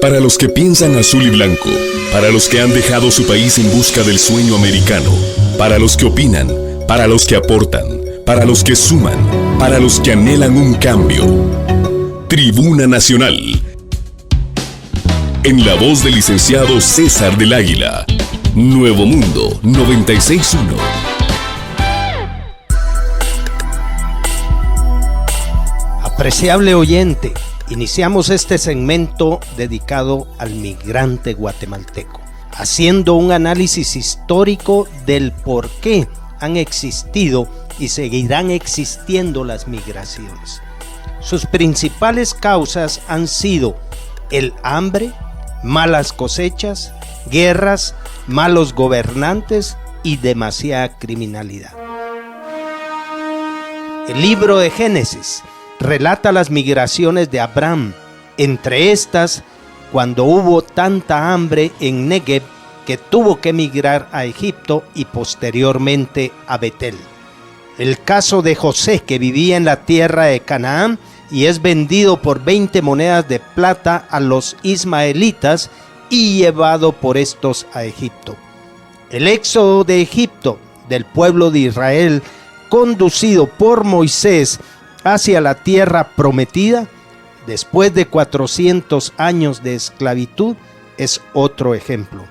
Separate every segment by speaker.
Speaker 1: Para los que piensan azul y blanco, para los que han dejado su país en busca del sueño americano, para los que opinan, para los que aportan, para los que suman, para los que anhelan un cambio. Tribuna Nacional. En la voz del licenciado César del Águila. Nuevo Mundo 96.1.
Speaker 2: Apreciable oyente, iniciamos este segmento dedicado al migrante guatemalteco, haciendo un análisis histórico del por qué han existido y seguirán existiendo las migraciones. Sus principales causas han sido el hambre, malas cosechas, guerras, malos gobernantes y demasiada criminalidad. El libro de Génesis relata las migraciones de Abraham, entre estas, cuando hubo tanta hambre en Negev que tuvo que emigrar a Egipto y posteriormente a Betel. El caso de José, que vivía en la tierra de Canaán y es vendido por 20 monedas de plata a los ismaelitas y llevado por estos a Egipto. El éxodo de Egipto del pueblo de Israel, conducido por Moisés hacia la tierra prometida, después de 400 años de esclavitud, es otro ejemplo.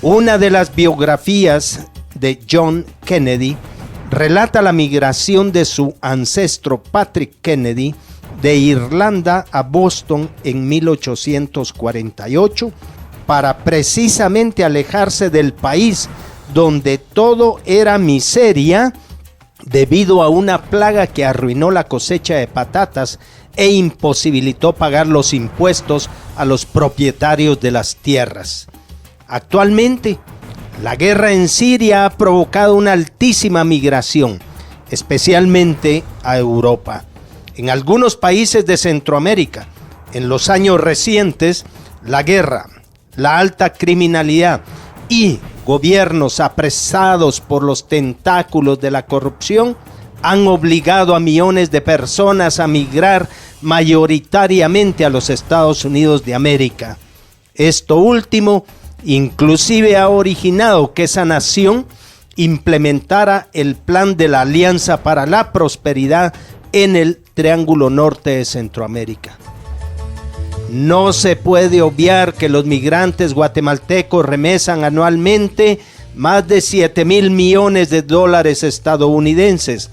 Speaker 2: Una de las biografías de John Kennedy relata la migración de su ancestro Patrick Kennedy de Irlanda a Boston en 1848 para precisamente alejarse del país donde todo era miseria debido a una plaga que arruinó la cosecha de patatas e imposibilitó pagar los impuestos a los propietarios de las tierras. Actualmente, la guerra en Siria ha provocado una altísima migración, especialmente a Europa. En algunos países de Centroamérica, en los años recientes, la guerra, la alta criminalidad y gobiernos apresados por los tentáculos de la corrupción han obligado a millones de personas a migrar mayoritariamente a los Estados Unidos de América. Esto último inclusive ha originado que esa nación implementara el plan de la Alianza para la Prosperidad en el Triángulo Norte de Centroamérica. No se puede obviar que los migrantes guatemaltecos remesan anualmente más de 7,000 millones de dólares estadounidenses,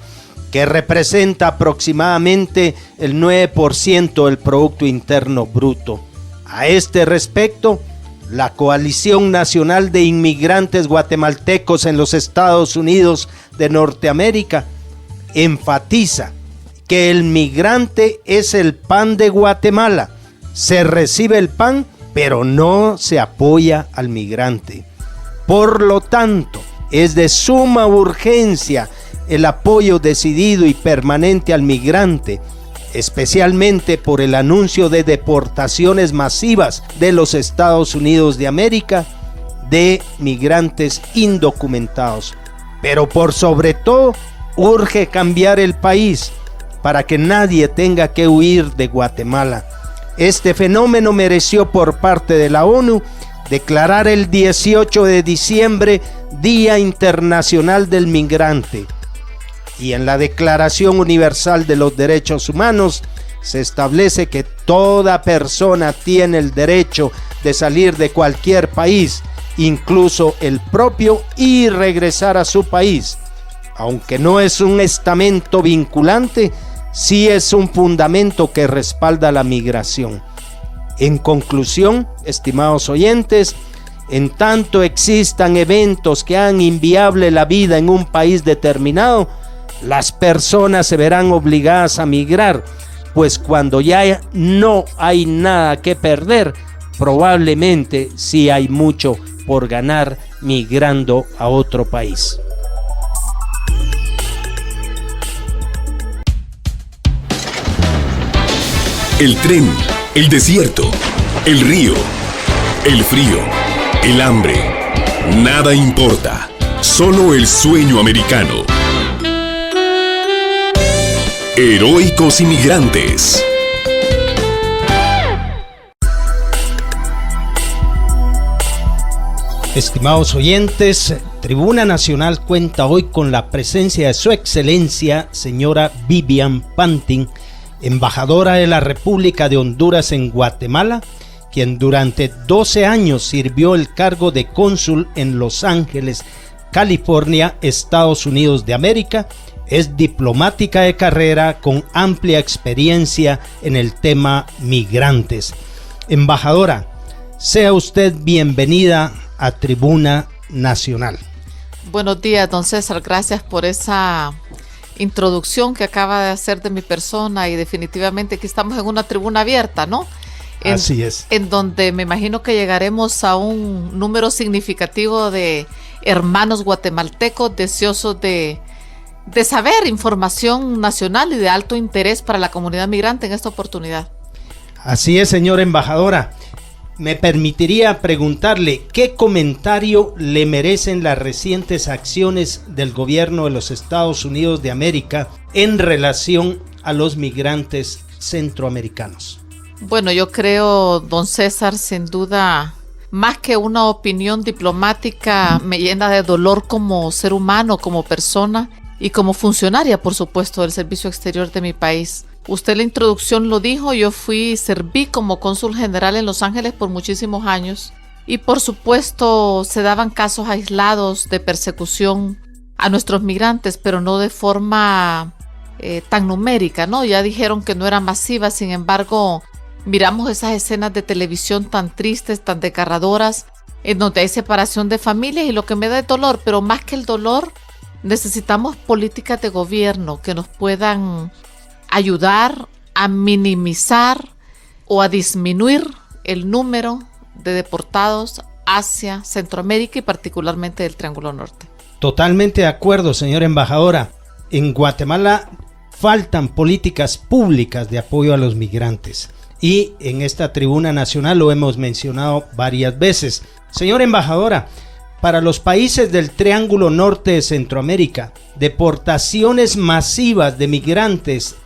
Speaker 2: que representa aproximadamente el 9% del Producto Interno Bruto. A este respecto, la Coalición Nacional de Inmigrantes Guatemaltecos en los Estados Unidos de Norteamérica enfatiza que el migrante es el pan de Guatemala. Se recibe el pan, pero no se apoya al migrante. Por lo tanto, es de suma urgencia el apoyo decidido y permanente al migrante, especialmente por el anuncio de deportaciones masivas de los Estados Unidos de América de migrantes indocumentados. Pero por sobre todo, urge cambiar el país para que nadie tenga que huir de Guatemala. Este fenómeno mereció por parte de la ONU declarar el 18 de diciembre Día Internacional del Migrante. Y en la Declaración Universal de los Derechos Humanos se establece que toda persona tiene el derecho de salir de cualquier país, incluso el propio, y regresar a su país. Aunque no es un estamento vinculante, sí es un fundamento que respalda la migración. En conclusión, estimados oyentes, en tanto existan eventos que hagan inviable la vida en un país determinado, las personas se verán obligadas a migrar, pues cuando ya no hay nada que perder, probablemente sí hay mucho por ganar migrando a otro país.
Speaker 1: El tren, el desierto, el río, el frío, el hambre. Nada importa, solo el sueño americano. Heroicos Inmigrantes.
Speaker 2: Estimados oyentes, Tribuna Nacional cuenta hoy con la presencia de Su Excelencia, señora Vivian Pantin, embajadora de la República de Honduras en Guatemala, quien durante 12 años sirvió el cargo de cónsul en Los Ángeles, California, Estados Unidos de América. Es diplomática de carrera con amplia experiencia en el tema migrantes. Embajadora, sea usted bienvenida a Tribuna Nacional.
Speaker 3: Buenos días, don César. Gracias por esa introducción que acaba de hacer de mi persona, y definitivamente aquí estamos en una tribuna abierta, ¿no?
Speaker 2: Así es.
Speaker 3: En donde me imagino que llegaremos a un número significativo de hermanos guatemaltecos deseosos de saber información nacional y de alto interés para la comunidad migrante en esta oportunidad.
Speaker 2: Así es, señora embajadora. Me permitiría preguntarle qué comentario le merecen las recientes acciones del gobierno de los Estados Unidos de América en relación a los migrantes centroamericanos.
Speaker 3: Bueno, yo creo, don César, sin duda, más que una opinión diplomática, me llena de dolor como ser humano, como persona y como funcionaria, por supuesto, del Servicio Exterior de mi país. Usted en la introducción lo dijo, yo serví como cónsul general en Los Ángeles por muchísimos años, y por supuesto se daban casos aislados de persecución a nuestros migrantes, pero no de forma tan numérica, ¿no? Ya dijeron que no era masiva, sin embargo, miramos esas escenas de televisión tan tristes, tan desgarradoras, en donde hay separación de familias, y lo que me da es dolor, pero más que el dolor, necesitamos políticas de gobierno que nos puedan ayudar a minimizar o a disminuir el número de deportados hacia Centroamérica y particularmente del Triángulo Norte.
Speaker 2: Totalmente de acuerdo, señora embajadora. En Guatemala faltan políticas públicas de apoyo a los migrantes, y en esta Tribuna Nacional lo hemos mencionado varias veces. Señora embajadora, para los países del Triángulo Norte de Centroamérica, deportaciones masivas de migrantes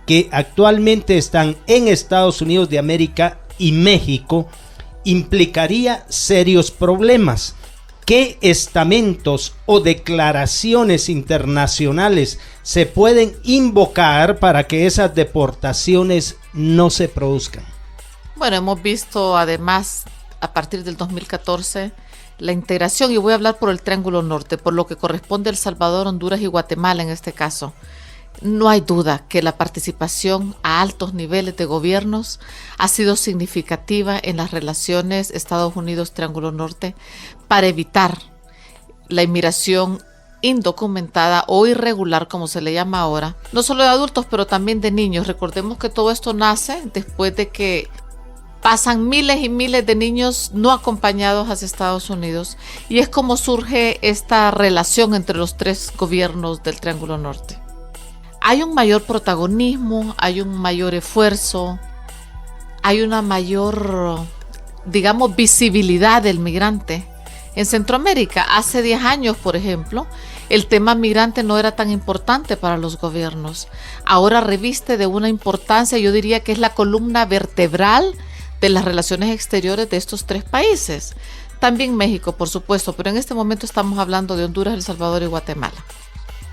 Speaker 2: que actualmente están en Estados Unidos de América y México implicaría serios problemas. ¿Qué estamentos o declaraciones internacionales se pueden invocar para que esas deportaciones no se produzcan?
Speaker 3: Bueno, hemos visto además a partir del 2014 la integración, y voy a hablar por el Triángulo Norte, por lo que corresponde a El Salvador, Honduras y Guatemala en este caso. No hay duda que la participación a altos niveles de gobiernos ha sido significativa en las relaciones Estados Unidos-Triángulo Norte para evitar la inmigración indocumentada o irregular, como se le llama ahora, no solo de adultos, pero también de niños. Recordemos que todo esto nace después de que pasan miles y miles de niños no acompañados hacia Estados Unidos, y es como surge esta relación entre los tres gobiernos del Triángulo Norte. Hay un mayor protagonismo, hay un mayor esfuerzo, hay una mayor, digamos, visibilidad del migrante. En Centroamérica, hace 10 años, por ejemplo, el tema migrante no era tan importante para los gobiernos. Ahora reviste de una importancia, yo diría que es la columna vertebral de las relaciones exteriores de estos tres países. También México, por supuesto, pero en este momento estamos hablando de Honduras, El Salvador y Guatemala.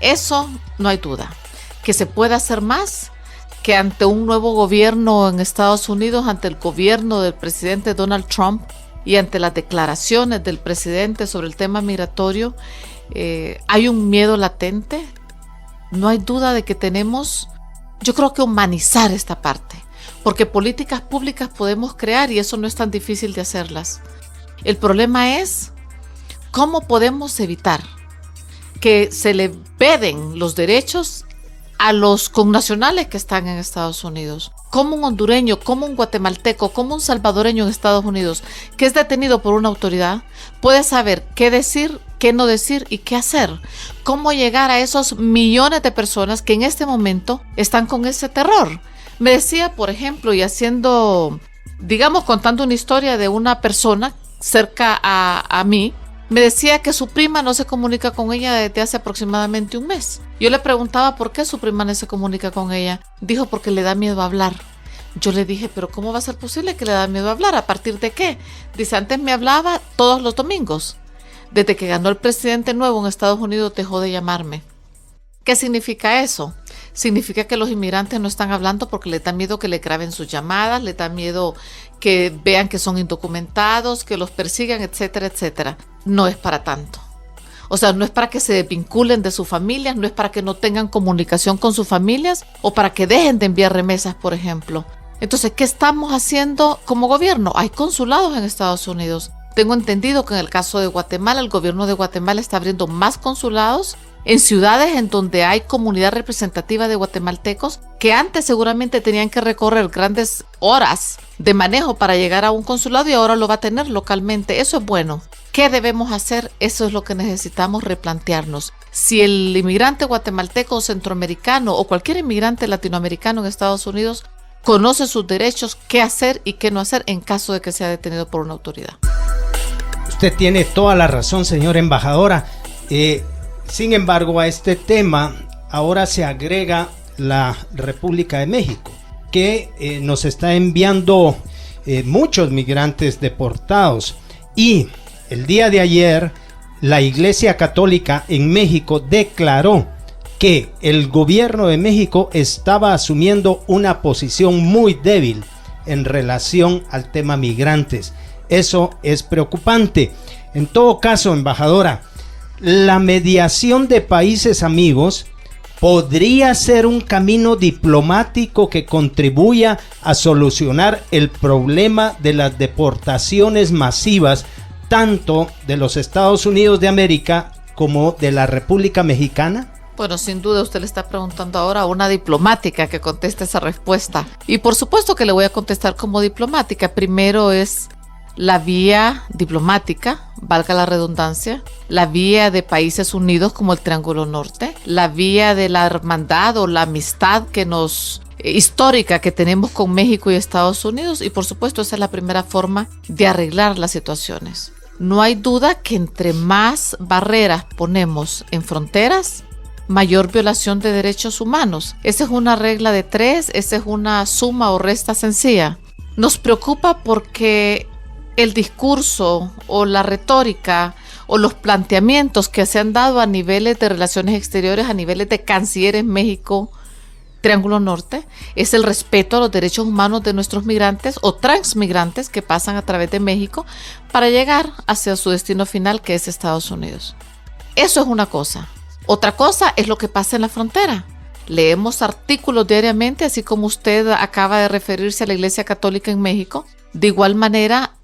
Speaker 3: Eso no hay duda. Que se puede hacer más, que ante un nuevo gobierno en Estados Unidos, ante el gobierno del presidente Donald Trump y ante las declaraciones del presidente sobre el tema migratorio, hay un miedo latente. No hay duda de que tenemos, yo creo que humanizar esta parte, porque políticas públicas podemos crear y eso no es tan difícil de hacerlas. El problema es cómo podemos evitar que se le veden los derechos a los connacionales que están en Estados Unidos. Como un hondureño, como un guatemalteco, como un salvadoreño en Estados Unidos que es detenido por una autoridad, puede saber qué decir, qué no decir y qué hacer. Cómo llegar a esos millones de personas que en este momento están con ese terror. Me decía, por ejemplo, y haciendo, digamos, contando una historia de una persona cerca a mí, me decía que su prima no se comunica con ella desde hace aproximadamente un mes. Yo le preguntaba por qué su prima no se comunica con ella. Dijo porque le da miedo hablar. Yo le dije, pero ¿cómo va a ser posible que le da miedo hablar? ¿A partir de qué? Dice, antes me hablaba todos los domingos. Desde que ganó el presidente nuevo en Estados Unidos dejó de llamarme. ¿Qué significa eso? Significa que los inmigrantes no están hablando porque les da miedo que le graben sus llamadas, les da miedo que vean que son indocumentados, que los persigan, etcétera, etcétera. No es para tanto. O sea, no es para que se desvinculen de sus familias, no es para que no tengan comunicación con sus familias o para que dejen de enviar remesas, por ejemplo. Entonces, ¿qué estamos haciendo como gobierno? Hay consulados en Estados Unidos. Tengo entendido que en el caso de Guatemala, el gobierno de Guatemala está abriendo más consulados en ciudades en donde hay comunidad representativa de guatemaltecos que antes seguramente tenían que recorrer grandes horas de manejo para llegar a un consulado y ahora lo va a tener localmente. Eso es bueno. ¿Qué debemos hacer? Eso es lo que necesitamos replantearnos. Si el inmigrante guatemalteco o centroamericano o cualquier inmigrante latinoamericano en Estados Unidos conoce sus derechos, qué hacer y qué no hacer en caso de que sea detenido por una autoridad.
Speaker 2: Usted tiene toda la razón, señora embajadora. Sin embargo, a este tema ahora se agrega la República de México, que nos está enviando muchos migrantes deportados. Y el día de ayer, la Iglesia Católica en México declaró que el gobierno de México estaba asumiendo una posición muy débil en relación al tema migrantes. Eso es preocupante. En todo caso, embajadora, la mediación de países amigos podría ser un camino diplomático que contribuya a solucionar el problema de las deportaciones masivas, tanto de los Estados Unidos de América como de la República Mexicana.
Speaker 3: Bueno, sin duda usted le está preguntando ahora a una diplomática que conteste esa respuesta. Y por supuesto que le voy a contestar como diplomática. Primero es la vía diplomática, valga la redundancia, la vía de países unidos como el Triángulo Norte, la vía de la hermandad o la amistad histórica que tenemos con México y Estados Unidos, y por supuesto esa es la primera forma de arreglar las situaciones. No hay duda que entre más barreras ponemos en fronteras, mayor violación de derechos humanos. Esa es una regla de 3, esa es una suma o resta sencilla. Nos preocupa porque el discurso o la retórica o los planteamientos que se han dado a niveles de relaciones exteriores, a niveles de cancilleres México, Triángulo Norte, es el respeto a los derechos humanos de nuestros migrantes o transmigrantes que pasan a través de México para llegar hacia su destino final, que es Estados Unidos. Eso es una cosa. Otra cosa es lo que pasa en la frontera. Leemos artículos diariamente, así como usted acaba de referirse a la Iglesia Católica en México. De igual manera,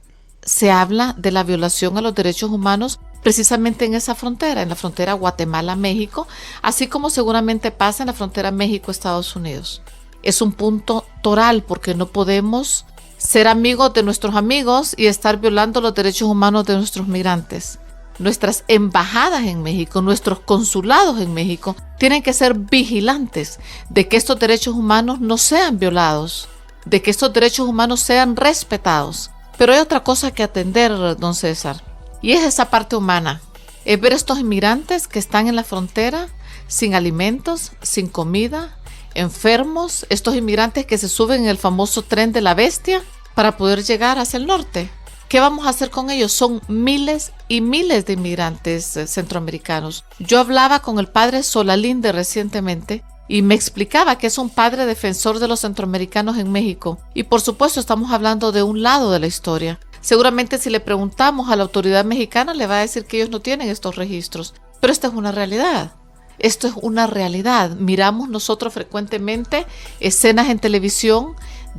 Speaker 3: se habla de la violación a los derechos humanos precisamente en esa frontera, en la frontera Guatemala-México, así como seguramente pasa en la frontera México-Estados Unidos. Es un punto toral porque no podemos ser amigos de nuestros amigos y estar violando los derechos humanos de nuestros migrantes. Nuestras embajadas en México, nuestros consulados en México tienen que ser vigilantes de que estos derechos humanos no sean violados, de que estos derechos humanos sean respetados. Pero hay otra cosa que atender, don César, y es esa parte humana. Es ver estos inmigrantes que están en la frontera sin alimentos, sin comida, enfermos, estos inmigrantes que se suben en el famoso tren de la bestia para poder llegar hacia el norte. ¿Qué vamos a hacer con ellos? Son miles y miles de inmigrantes centroamericanos. Yo hablaba con el padre Solalinde recientemente y me explicaba que es un padre defensor de los centroamericanos en México. Y por supuesto estamos hablando de un lado de la historia. Seguramente si le preguntamos a la autoridad mexicana le va a decir que ellos no tienen estos registros. Pero esta es una realidad. Esto es una realidad. Miramos nosotros frecuentemente escenas en televisión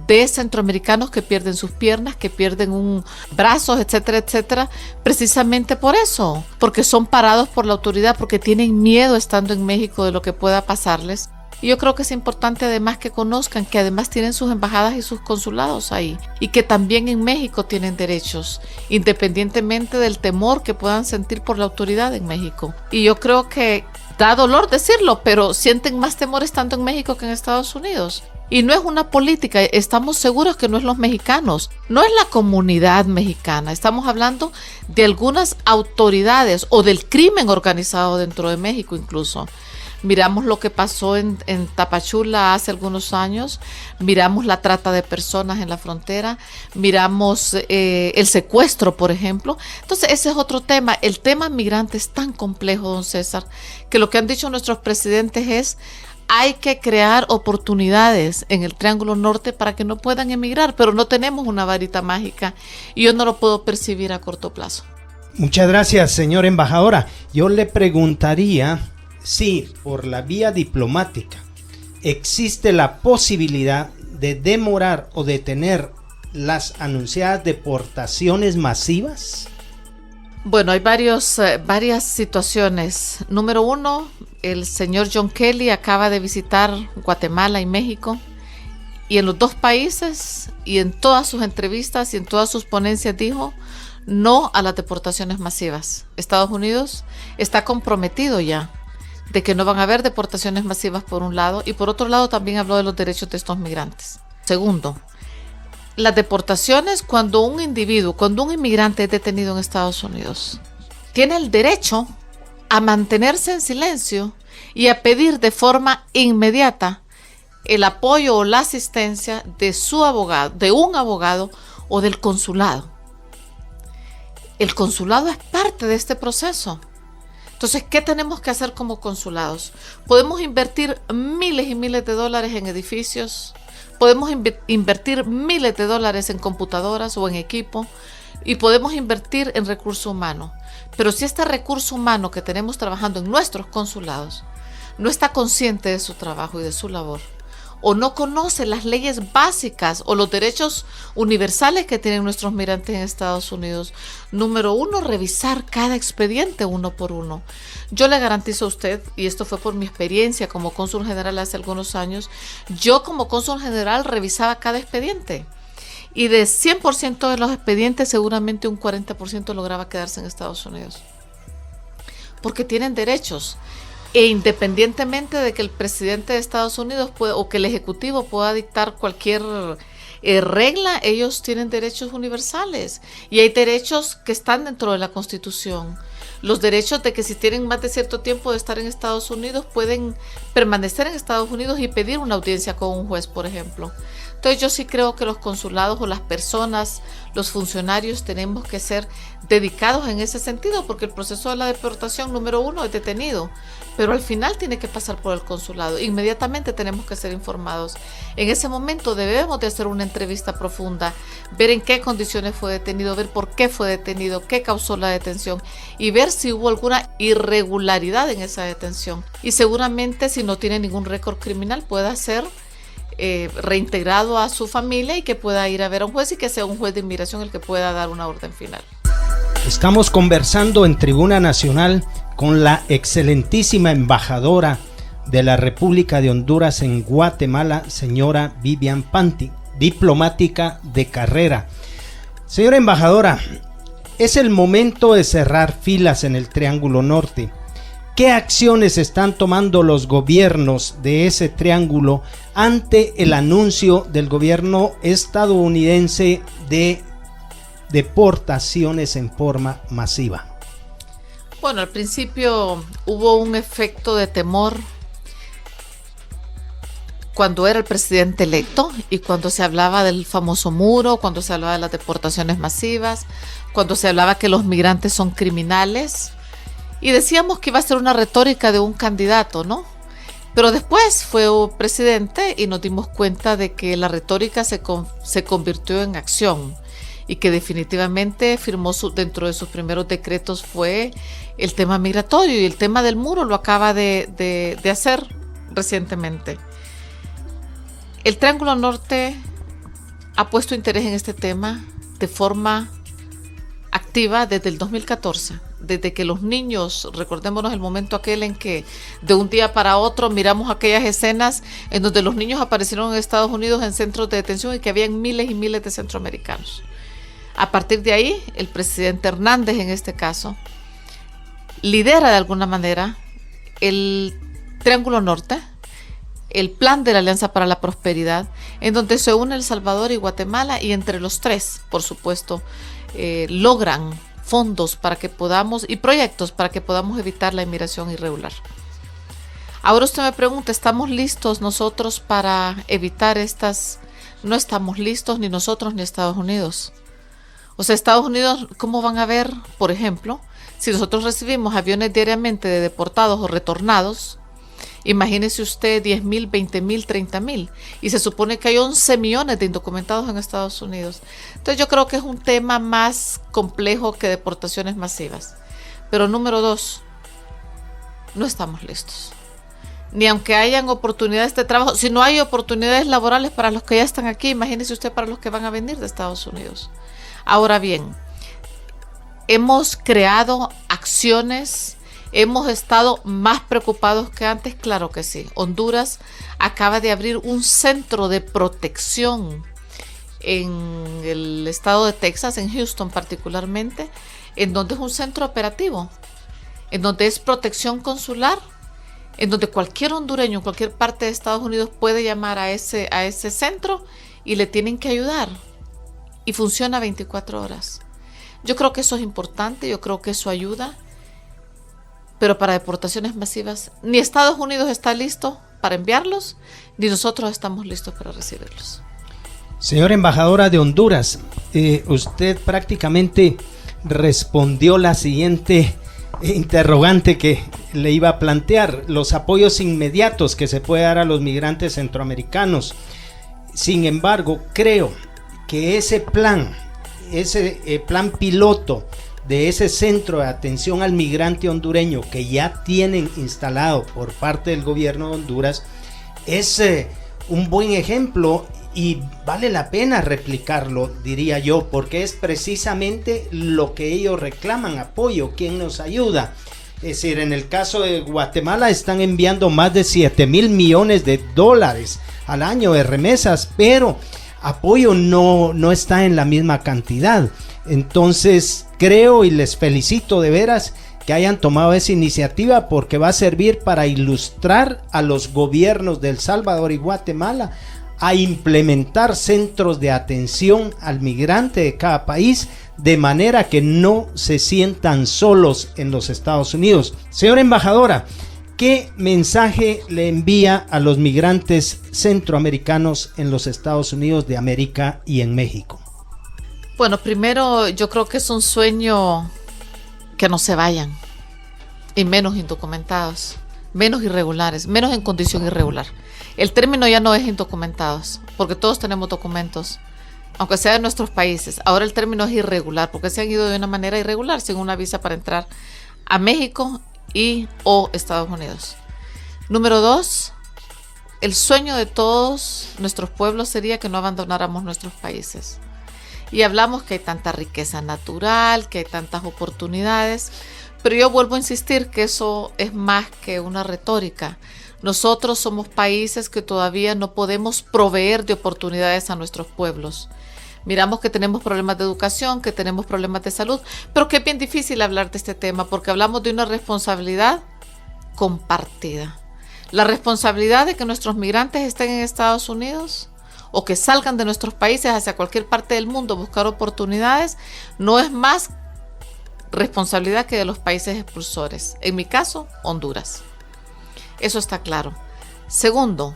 Speaker 3: de centroamericanos que pierden sus piernas, que pierden brazos, etcétera, etcétera, precisamente por eso, porque son parados por la autoridad, porque tienen miedo estando en México de lo que pueda pasarles. Y yo creo que es importante además que conozcan que además tienen sus embajadas y sus consulados ahí y que también en México tienen derechos, independientemente del temor que puedan sentir por la autoridad en México. Y yo creo que da dolor decirlo, pero sienten más temor estando en México que en Estados Unidos. Y no es una política, estamos seguros que no es los mexicanos, no es la comunidad mexicana, estamos hablando de algunas autoridades o del crimen organizado dentro de México incluso. Miramos lo que pasó en Tapachula hace algunos años, miramos la trata de personas en la frontera, miramos el secuestro, por ejemplo. Entonces ese es otro tema. El tema migrante es tan complejo, don César, que lo que han dicho nuestros presidentes es: hay que crear oportunidades en el Triángulo Norte para que no puedan emigrar, pero no tenemos una varita mágica y yo no lo puedo percibir a corto plazo.
Speaker 2: Muchas gracias, señora embajadora. Yo le preguntaría si por la vía diplomática existe la posibilidad de demorar o detener las anunciadas deportaciones masivas.
Speaker 3: Bueno, hay varias situaciones. Número uno, el señor John Kelly acaba de visitar Guatemala y México, y en los dos países y en todas sus entrevistas y en todas sus ponencias dijo no a las deportaciones masivas. Estados Unidos está comprometido ya de que no van a haber deportaciones masivas por un lado, y por otro lado también habló de los derechos de estos migrantes. Segundo, las deportaciones cuando un inmigrante es detenido en Estados Unidos, tiene el derecho a mantenerse en silencio y a pedir de forma inmediata el apoyo o la asistencia de su abogado, de un abogado o del consulado. El consulado es parte de este proceso. Entonces, ¿qué tenemos que hacer como consulados? Podemos invertir miles y miles de dólares en edificios, podemos invertir miles de dólares en computadoras o en equipo, y podemos invertir en recurso humano. Pero si este recurso humano que tenemos trabajando en nuestros consulados no está consciente de su trabajo y de su labor, o no conoce las leyes básicas o los derechos universales que tienen nuestros migrantes en Estados Unidos, número uno, revisar cada expediente uno por uno. Yo le garantizo a usted, y esto fue por mi experiencia como cónsul general hace algunos años, yo como cónsul general revisaba cada expediente, y de 100% de los expedientes seguramente un 40% lograba quedarse en Estados Unidos, porque tienen derechos. E independientemente de que el presidente de Estados Unidos o que el ejecutivo pueda dictar cualquier regla, ellos tienen derechos universales, y hay derechos que están dentro de la Constitución. Los derechos de que si tienen más de cierto tiempo de estar en Estados Unidos pueden permanecer en Estados Unidos y pedir una audiencia con un juez, por ejemplo. Entonces yo sí creo que los consulados o las personas, los funcionarios, tenemos que ser dedicados en ese sentido, porque el proceso de la deportación, número uno, es detenido, pero al final tiene que pasar por el consulado. Inmediatamente tenemos que ser informados. En ese momento debemos de hacer una entrevista profunda, ver en qué condiciones fue detenido, ver por qué fue detenido, qué causó la detención, y ver si hubo alguna irregularidad en esa detención. Y seguramente, si no tiene ningún récord criminal, pueda ser reintegrado a su familia y que pueda ir a ver a un juez, y que sea un juez de inmigración el que pueda dar una orden final.
Speaker 2: Estamos conversando en Tribuna Nacional con la excelentísima embajadora de la República de Honduras en Guatemala, señora Vivian Panti, diplomática de carrera. Señora embajadora, es el momento de cerrar filas en el Triángulo Norte. ¿Qué acciones están tomando los gobiernos de ese triángulo ante el anuncio del gobierno estadounidense de deportaciones en forma masiva?
Speaker 3: Bueno, al principio hubo un efecto de temor cuando era el presidente electo y cuando se hablaba del famoso muro, cuando se hablaba de las deportaciones masivas, cuando se hablaba que los migrantes son criminales, y decíamos que iba a ser una retórica de un candidato, ¿no? Pero después fue presidente y nos dimos cuenta de que la retórica se convirtió en acción, y que definitivamente firmó dentro de sus primeros decretos fue el tema migratorio, y el tema del muro lo acaba de hacer recientemente. El Triángulo Norte ha puesto interés en este tema de forma activa desde el 2014, desde que los niños, recordémonos el momento aquel en que de un día para otro miramos aquellas escenas en donde los niños aparecieron en Estados Unidos en centros de detención y que habían miles y miles de centroamericanos. A partir de ahí, el presidente Hernández, en este caso, lidera de alguna manera el Triángulo Norte, el plan de la Alianza para la Prosperidad, en donde se une El Salvador y Guatemala, y entre los tres, por supuesto, logran fondos para que podamos, y proyectos para que podamos evitar la inmigración irregular. Ahora usted me pregunta, ¿estamos listos nosotros para evitar estas? No estamos listos, ni nosotros ni Estados Unidos. O sea, Estados Unidos, ¿cómo van a ver, por ejemplo, si nosotros recibimos aviones diariamente de deportados o retornados? Imagínese usted 10,000, 20,000, 30,000. Y se supone que hay 11 millones de indocumentados en Estados Unidos. Entonces yo creo que es un tema más complejo que deportaciones masivas. Pero número 2, no estamos listos. Ni aunque hayan oportunidades de trabajo, si no hay oportunidades laborales para los que ya están aquí, imagínese usted para los que van a venir de Estados Unidos. Ahora bien, hemos creado acciones, hemos estado más preocupados que antes, claro que sí. Honduras acaba de abrir un centro de protección en el estado de Texas, en Houston particularmente, en donde es un centro operativo, en donde es protección consular, en donde cualquier hondureño en cualquier parte de Estados Unidos puede llamar a ese centro y le tienen que ayudar. Y funciona 24 horas. Yo creo que eso es importante, yo creo que eso ayuda, pero para deportaciones masivas, ni Estados Unidos está listo para enviarlos, ni nosotros estamos listos para recibirlos.
Speaker 2: Señora embajadora de Honduras, usted prácticamente respondió la siguiente interrogante que le iba a plantear: los apoyos inmediatos que se puede dar a los migrantes centroamericanos. Sin embargo, creo que ese plan piloto de ese centro de atención al migrante hondureño que ya tienen instalado por parte del gobierno de Honduras es un buen ejemplo y vale la pena replicarlo, diría yo, porque es precisamente lo que ellos reclaman: apoyo, ¿quién nos ayuda? Es decir, en el caso de Guatemala están enviando más de 7,000 millones de dólares al año de remesas, pero apoyo no está en la misma cantidad. Entonces creo y les felicito de veras que hayan tomado esa iniciativa, porque va a servir para ilustrar a los gobiernos de El Salvador y Guatemala a implementar centros de atención al migrante de cada país, de manera que no se sientan solos en los Estados Unidos. Señora embajadora, ¿qué mensaje le envía a los migrantes centroamericanos en los Estados Unidos de América y en México?
Speaker 3: Bueno, primero yo creo que es un sueño que no se vayan, y menos indocumentados, menos irregulares, menos en condición irregular. El término ya no es indocumentados, porque todos tenemos documentos, aunque sea de nuestros países. Ahora el término es irregular, porque se han ido de una manera irregular, sin una visa para entrar a México y o Estados Unidos. Número 2, el sueño de todos nuestros pueblos sería que no abandonáramos nuestros países. Y hablamos que hay tanta riqueza natural, que hay tantas oportunidades, pero yo vuelvo a insistir que eso es más que una retórica. Nosotros somos países que todavía no podemos proveer de oportunidades a nuestros pueblos. Miramos que tenemos problemas de educación, que tenemos problemas de salud, pero que es bien difícil hablar de este tema porque hablamos de una responsabilidad compartida. La responsabilidad de que nuestros migrantes estén en Estados Unidos o que salgan de nuestros países hacia cualquier parte del mundo a buscar oportunidades no es más responsabilidad que de los países expulsores. En mi caso, Honduras. Eso está claro. Segundo,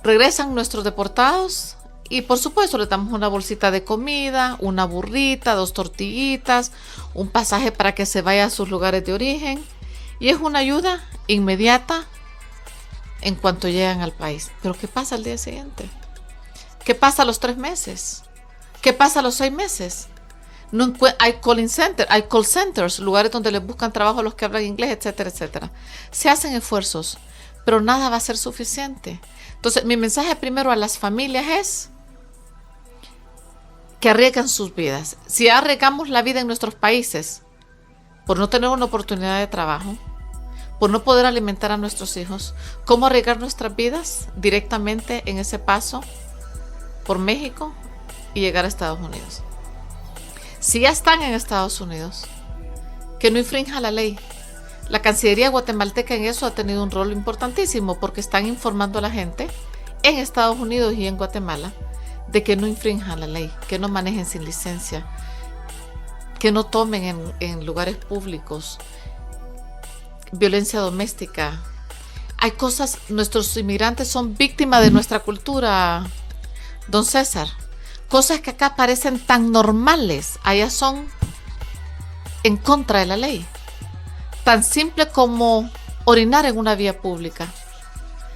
Speaker 3: regresan nuestros deportados y por supuesto le damos una bolsita de comida, una burrita, 2 tortillitas, un pasaje para que se vaya a sus lugares de origen, y es una ayuda inmediata en cuanto llegan al país. Pero ¿qué pasa al día siguiente? ¿Qué pasa a los 3 meses? ¿Qué pasa a los 6 meses? No hay call centers, lugares donde les buscan trabajo a los que hablan inglés, etcétera, etcétera. Se hacen esfuerzos, pero nada va a ser suficiente. Entonces, mi mensaje primero a las familias es que arriesgan sus vidas. Si arriesgamos la vida en nuestros países por no tener una oportunidad de trabajo, por no poder alimentar a nuestros hijos, ¿cómo arriesgar nuestras vidas directamente en ese paso por México y llegar a Estados Unidos? Si ya están en Estados Unidos, que no infrinja la ley. La Cancillería guatemalteca en eso ha tenido un rol importantísimo porque están informando a la gente en Estados Unidos y en Guatemala de que no infrinjan la ley, que no manejen sin licencia, que no tomen en lugares públicos, violencia doméstica. Hay cosas, nuestros inmigrantes son víctimas de nuestra cultura, don César. Cosas que acá parecen tan normales, allá son en contra de la ley. Tan simple como orinar en una vía pública.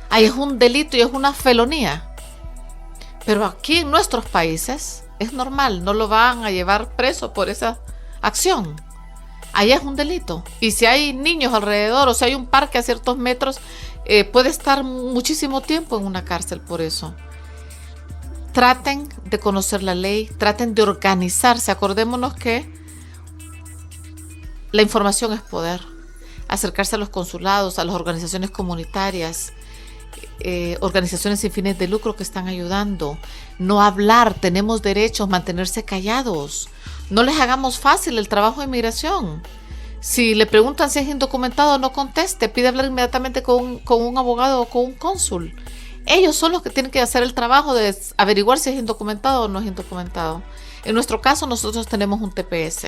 Speaker 3: Ahí es un delito y es una felonía. Pero aquí en nuestros países es normal, no lo van a llevar preso por esa acción. Allá es un delito. Y si hay niños alrededor o si hay un parque a ciertos metros, puede estar muchísimo tiempo en una cárcel por eso. Traten de conocer la ley, traten de organizarse. Acordémonos que la información es poder. Acercarse a los consulados, a las organizaciones comunitarias, organizaciones sin fines de lucro que están ayudando. No hablar, tenemos derechos, mantenerse callados. No les hagamos fácil el trabajo de inmigración. Si le preguntan si es indocumentado, no conteste, pide hablar inmediatamente con un abogado o con un cónsul. Ellos son los que tienen que hacer el trabajo de averiguar si es indocumentado o no es indocumentado. En nuestro caso, nosotros tenemos un TPS.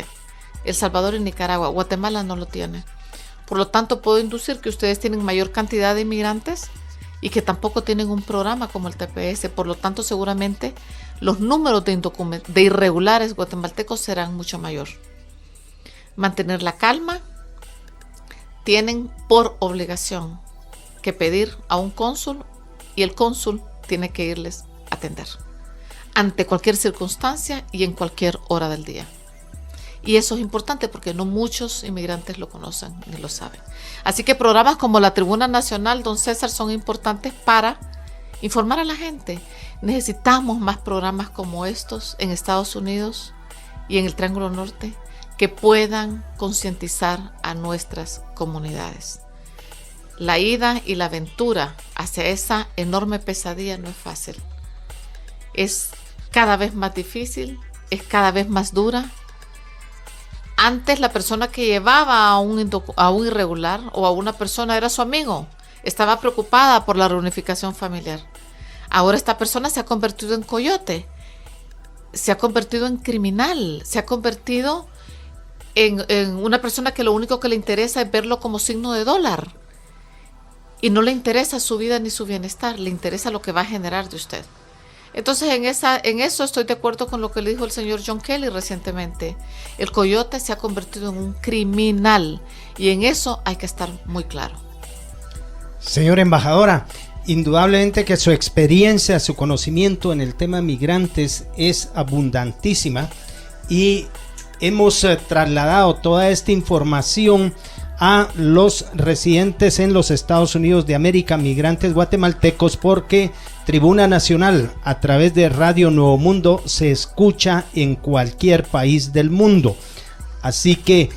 Speaker 3: El Salvador y Nicaragua. Guatemala no lo tiene. Por lo tanto, puedo inducir que ustedes tienen mayor cantidad de inmigrantes y que tampoco tienen un programa como el TPS. Por lo tanto, seguramente los números de irregulares guatemaltecos serán mucho mayor. Mantener la calma. Tienen por obligación que pedir a un cónsul y el cónsul tiene que irles a atender ante cualquier circunstancia y en cualquier hora del día. Y eso es importante porque no muchos inmigrantes lo conocen ni lo saben. Así que programas como la Tribuna Nacional, don César, son importantes para informar a la gente. Necesitamos más programas como estos en Estados Unidos y en el Triángulo Norte que puedan concientizar a nuestras comunidades. La ida y la aventura hacia esa enorme pesadilla no es fácil. Es cada vez más difícil, es cada vez más dura. Antes la persona que llevaba a un irregular o a una persona era su amigo. Estaba preocupada por la reunificación familiar. Ahora esta persona se ha convertido en coyote, se ha convertido en criminal, se ha convertido en una persona que lo único que le interesa es verlo como signo de dólar. Y no le interesa su vida ni su bienestar, le interesa lo que va a generar de usted. Entonces en eso estoy de acuerdo con lo que le dijo el señor John Kelly recientemente. El coyote se ha convertido en un criminal y en eso hay que estar muy claro.
Speaker 2: Señora embajadora, indudablemente que su experiencia, su conocimiento en el tema migrantes es abundantísima y hemos trasladado toda esta información a los residentes en los Estados Unidos de América, migrantes guatemaltecos, porque Tribuna Nacional a través de Radio Nuevo Mundo se escucha en cualquier país del mundo. Así que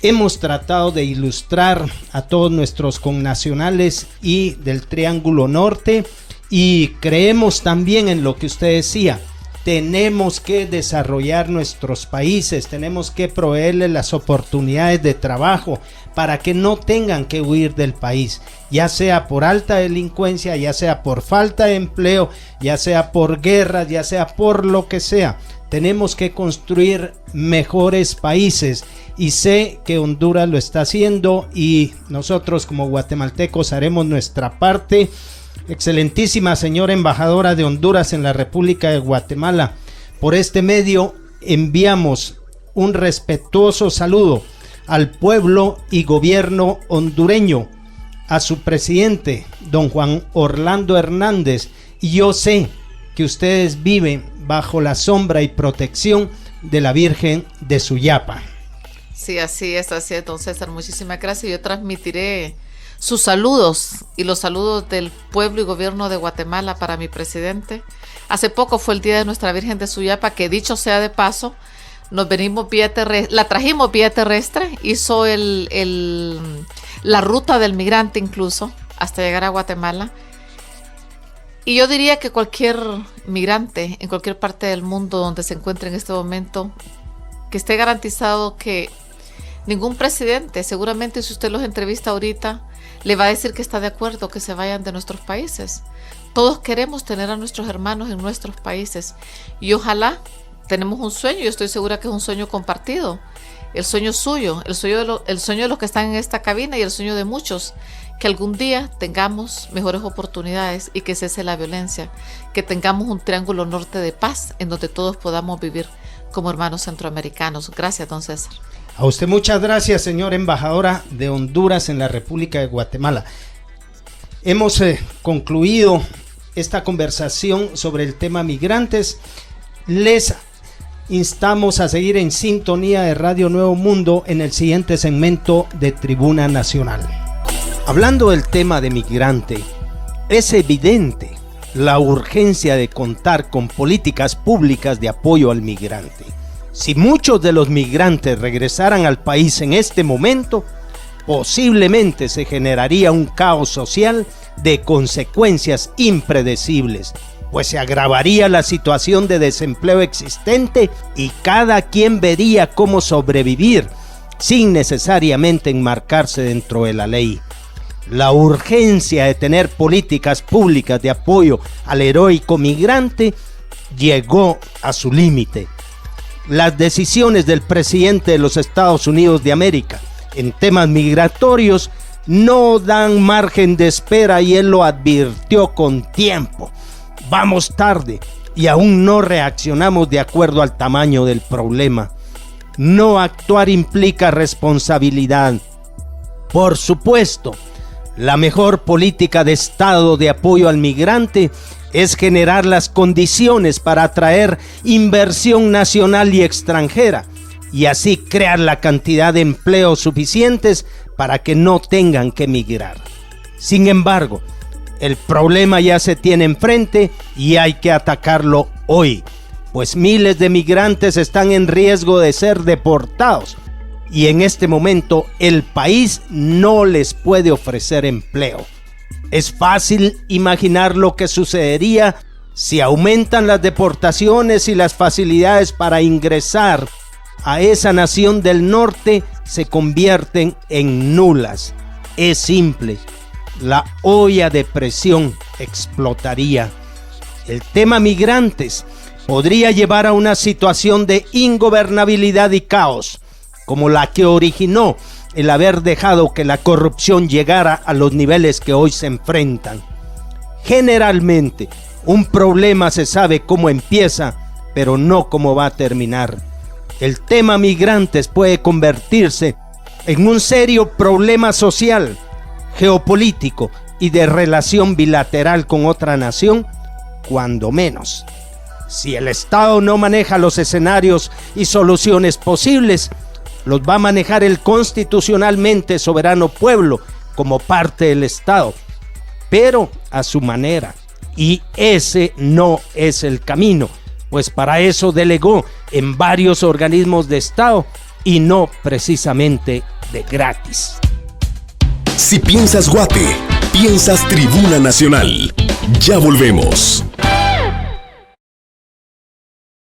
Speaker 2: hemos tratado de ilustrar a todos nuestros connacionales y del Triángulo Norte, y creemos también en lo que usted decía. Tenemos que desarrollar nuestros países, tenemos que proveerles las oportunidades de trabajo para que no tengan que huir del país, ya sea por alta delincuencia, ya sea por falta de empleo, ya sea por guerras, ya sea por lo que sea. Tenemos que construir mejores países y sé que Honduras lo está haciendo y nosotros como guatemaltecos haremos nuestra parte. Excelentísima señora embajadora de Honduras en la República de Guatemala, por este medio enviamos un respetuoso saludo al pueblo y gobierno hondureño, a su presidente, don Juan Orlando Hernández, y yo sé que ustedes viven bajo la sombra y protección de la Virgen de Suyapa.
Speaker 3: Sí, así es, don César, muchísimas gracias. Yo transmitiré sus saludos y los saludos del pueblo y gobierno de Guatemala para mi presidente. Hace poco fue el día de nuestra Virgen de Suyapa, que dicho sea de paso, nos venimos vía terrestre, la trajimos vía terrestre, hizo la ruta del migrante incluso, hasta llegar a Guatemala. Y yo diría que cualquier migrante en cualquier parte del mundo donde se encuentre en este momento, que esté garantizado que ningún presidente, seguramente si usted los entrevista ahorita, le va a decir que está de acuerdo que se vayan de nuestros países. Todos queremos tener a nuestros hermanos en nuestros países y ojalá, tenemos un sueño, yo estoy segura que es un sueño compartido, el sueño suyo, el sueño de los que están en esta cabina y el sueño de muchos, que algún día tengamos mejores oportunidades y que cese la violencia, que tengamos un triángulo norte de paz en donde todos podamos vivir como hermanos centroamericanos. Gracias, don César.
Speaker 2: A usted muchas gracias, señora embajadora de Honduras en la República de Guatemala. Hemos concluido esta conversación sobre el tema migrantes. Les instamos a seguir en sintonía de Radio Nuevo Mundo en el siguiente segmento de Tribuna Nacional. Hablando del tema de migrante, es evidente la urgencia de contar con políticas públicas de apoyo al migrante. Si muchos de los migrantes regresaran al país en este momento, posiblemente se generaría un caos social de consecuencias impredecibles, pues se agravaría la situación de desempleo existente y cada quien vería cómo sobrevivir sin necesariamente enmarcarse dentro de la ley. La urgencia de tener políticas públicas de apoyo al heroico migrante llegó a su límite. Las decisiones del presidente de los Estados Unidos de América en temas migratorios no dan margen de espera y él lo advirtió con tiempo. Vamos tarde y aún no reaccionamos de acuerdo al tamaño del problema. No actuar implica responsabilidad. Por supuesto, la mejor política de Estado de apoyo al migrante es generar las condiciones para atraer inversión nacional y extranjera y así crear la cantidad de empleos suficientes para que no tengan que migrar. Sin embargo, el problema ya se tiene enfrente y hay que atacarlo hoy, pues miles de migrantes están en riesgo de ser deportados y en este momento el país no les puede ofrecer empleo. Es fácil imaginar lo que sucedería si aumentan las deportaciones y las facilidades para ingresar a esa nación del norte se convierten en nulas. Es simple, la olla de presión explotaría. El tema migrantes podría llevar a una situación de ingobernabilidad y caos, como la que originó el haber dejado que la corrupción llegara a los niveles que hoy se enfrentan. Generalmente, un problema se sabe cómo empieza, pero no cómo va a terminar. El tema migrantes puede convertirse en un serio problema social, geopolítico y de relación bilateral con otra nación, cuando menos. Si el Estado no maneja los escenarios y soluciones posibles, los va a manejar el constitucionalmente soberano pueblo como parte del Estado, pero a su manera. Y ese no es el camino, pues para eso delegó en varios organismos de Estado y no precisamente de gratis.
Speaker 1: Si piensas Guate, piensas Tribuna Nacional. Ya volvemos.